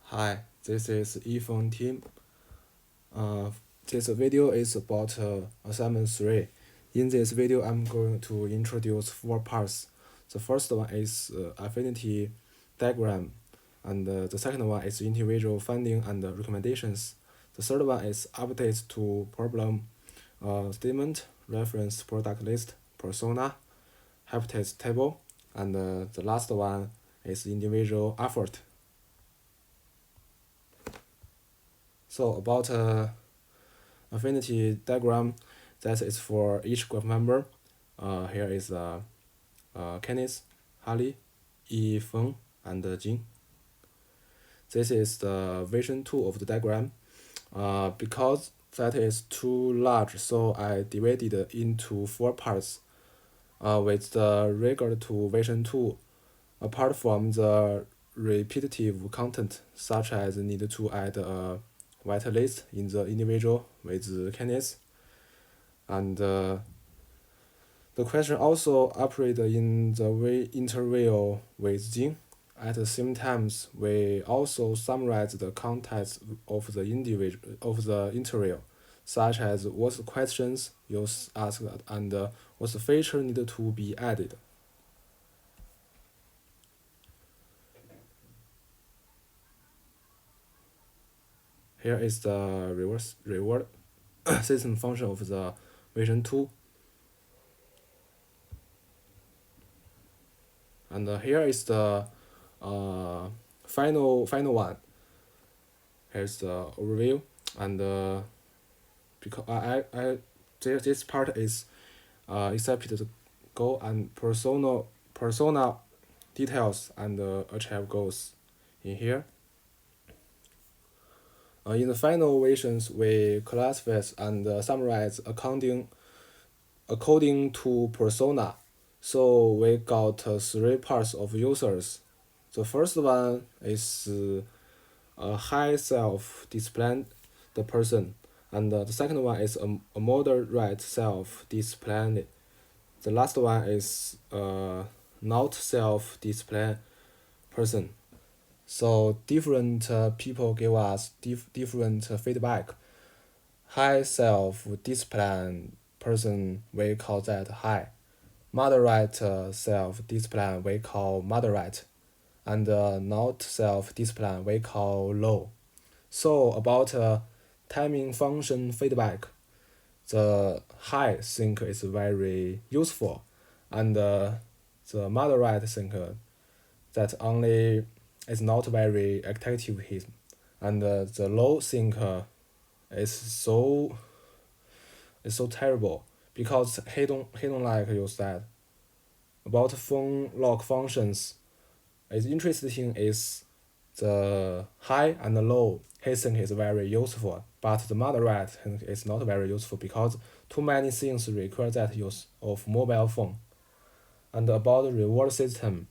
Hi, this is Yifeng Tim. This video is about assignment 3. In this video, I'm going to introduce 4 parts. The first one is affinity diagram, and the second one is individual finding and recommendations. The third one is updates to problem statement, reference product list, persona, hypothesis table, and the last one is individual effort. So about affinity diagram, that is for each group member. Here is Kenneth, Harley, Yifeng, and Jing. This is the version 2 of the diagram. Because that is too large, so I divided it into 4 parts. With the regard to version 2, apart from the repetitive content, such as need to add a whitelist in the individual with Kenneth, and the question also operated in the way interval with Jing. At the same time, we also summarize the context of the interval, such as what questions you asked and what feature needed to be added. Here is the reward system function of the version 2. And here is the final one. Here's the overview, and because this part is accepted the goal and persona details and achieve goals in here. In the final versions, we classify and summarize according to persona. So we got 3 parts of users. The first one is a high self displaying the person, and the second one is a moderate self displaying. The last one is not self display person. So different people give us different feedback. High self discipline person, we call that high. Moderate self discipline, we call moderate. And not self discipline, we call low. So about timing function feedback, the high think is very useful, and the moderate think that only is not very effective, and the low think is so terrible because he don't like use that. About phone lock functions, it's interesting is the high and the low he think is very useful, but the moderate think is not very useful because too many things require that use of mobile phone. And about the reward system,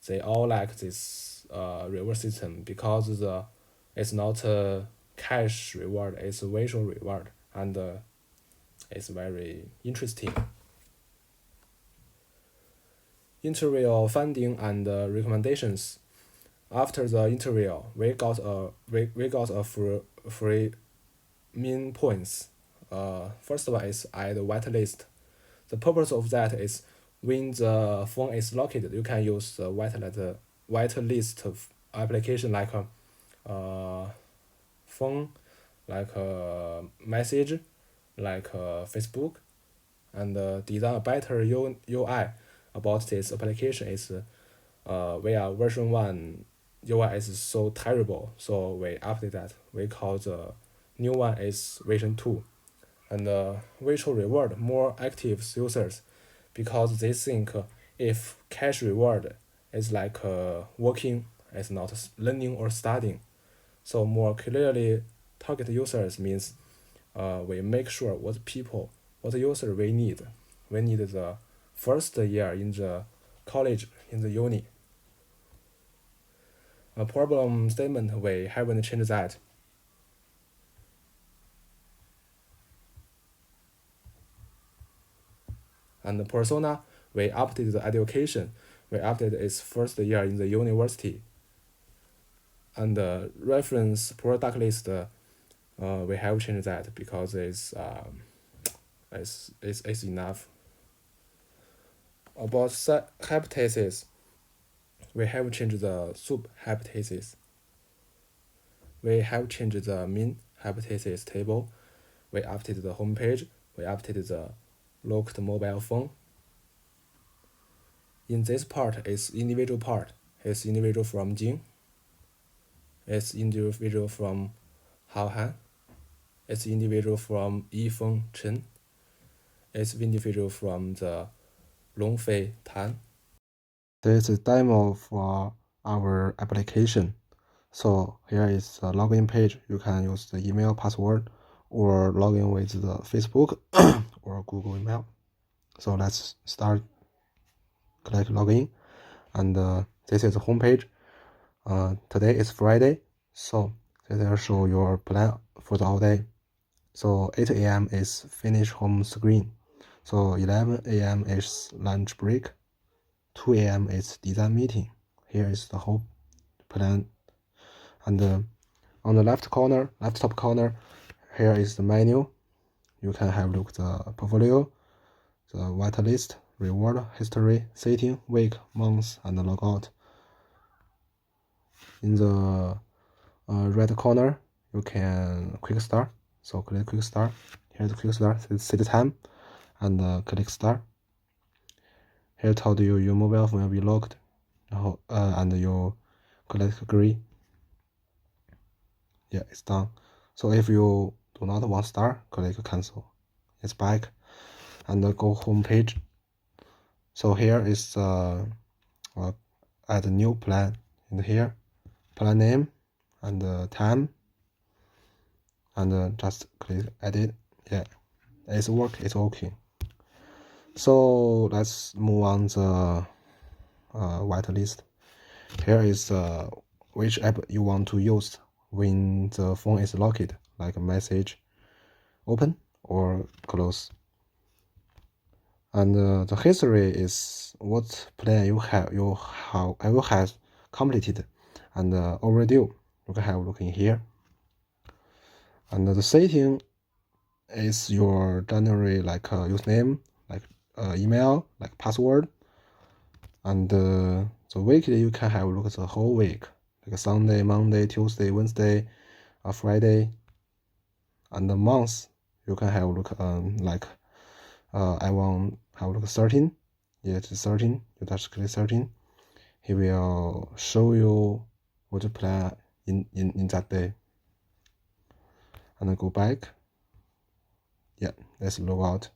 they all like this reward system because it's not a cash reward, it's a visual reward, and it's very interesting. Interview funding and recommendations. After the interview, we got a free main points. First one is add whitelist. The purpose of that is when the phone is locked, you can use the whitelist application like phone, like message, like Facebook, and design a better UI about this application is via version 1 UI is so terrible, so we update that. We call the new one is version 2. And virtual reward more active users because they think if cash reward is like working, it's not learning or studying. So more clearly target users means we make sure what user we need. We need the first year in the college, in the uni. A problem statement, we haven't changed that. And the persona, we update the education. We update its first year in the university. And the reference product list, we have changed that because it's enough. About hypothesis, we have changed the sub-hypothesis. We have changed the main hypothesis table. We updated the homepage. We updated the locked mobile phone. In this part, it's individual part. It's individual from Jing. It's individual from Hao Han. It's individual from Yifeng Chen. It's individual from the Longfei Tan. This is demo for our application. So here is the login page. You can use the email password or login with the Facebook or Google email. So let's start. Click login, and this is the home page. Today is Friday, so this will show your plan for the whole day. So 8 a.m. is finish home screen. So 11 a.m. is lunch break. 2 a.m. is design meeting. Here is the whole plan. And on the left top corner, here is the menu. You can have a look at the portfolio, the whitelist, reward, history, setting, week, month, and logout. In the right corner, you can quick start. So click quick start. Here's quick start, set time, and click start. Here told you your mobile phone will be locked, and you click agree. Yeah, it's done. So if you do not want to start, click cancel. It's back, and go home page. So here is add a new plan. In here, plan name and time, and just click edit. Yeah, it's working. So let's move on the whitelist. Here is which app you want to use when the phone is locked, like a message, open or close. And the history is what plan you have completed and overdue. You can have a look in here. And the setting is your general username, email, password. And the weekly you can have a look at the whole week, like Sunday, Monday, Tuesday, Wednesday, Friday. And the month you can have a look I want have a look at 13. Yeah, it's 13. You just click 13. He will show you what to plan in that day. And then go back. Yeah, let's log out.